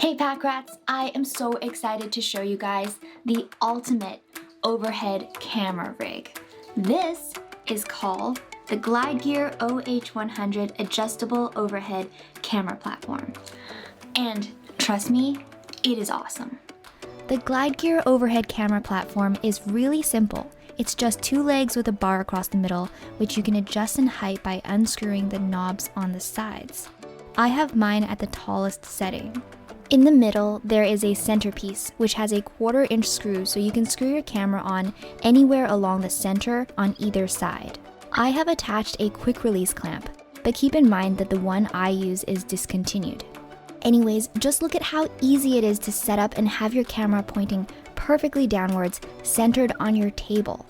Hey Packrats, I am so excited to show you guys the ultimate overhead camera rig. This is called the Glide Gear OH100 adjustable overhead camera platform. And trust me, it is awesome. The Glide Gear overhead camera platform is really simple. It's just two legs with a bar across the middle, which you can adjust in height by unscrewing the knobs on the sides. I have mine at the tallest setting. In the middle, there is a centerpiece, which has a 1/4 inch screw so you can screw your camera on anywhere along the center on either side. I have attached a quick release clamp, but keep in mind that the one I use is discontinued. Anyways, just look at how easy it is to set up and have your camera pointing perfectly downwards, centered on your table.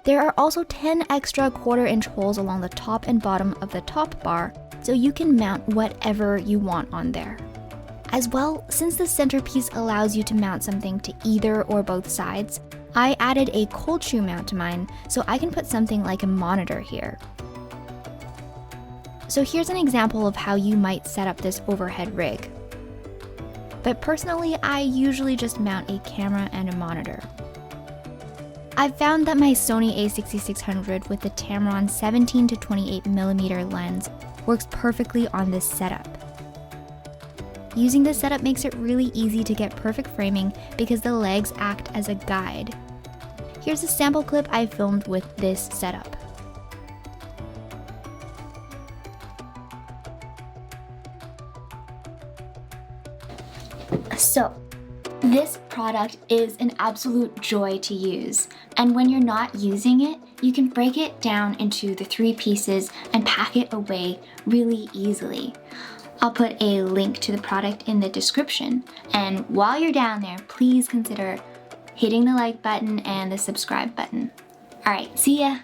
There are also 10 extra 1/4 inch holes along the top and bottom of the top bar, so you can mount whatever you want on there. As well, since the centerpiece allows you to mount something to either or both sides, I added a cold shoe mount to mine so I can put something like a monitor here. So here's an example of how you might set up this overhead rig. But personally, I usually just mount a camera and a monitor. I've found that my Sony a6600 with the Tamron 17 to 28mm lens works perfectly on this setup. Using this setup makes it really easy to get perfect framing because the legs act as a guide. Here's a sample clip I filmed with this setup. So, this product is an absolute joy to use, and when you're not using it, you can break it down into the 3 pieces and pack it away really easily. I'll put a link to the product in the description, and while you're down there, please consider hitting the like button and the subscribe button. Alright, see ya!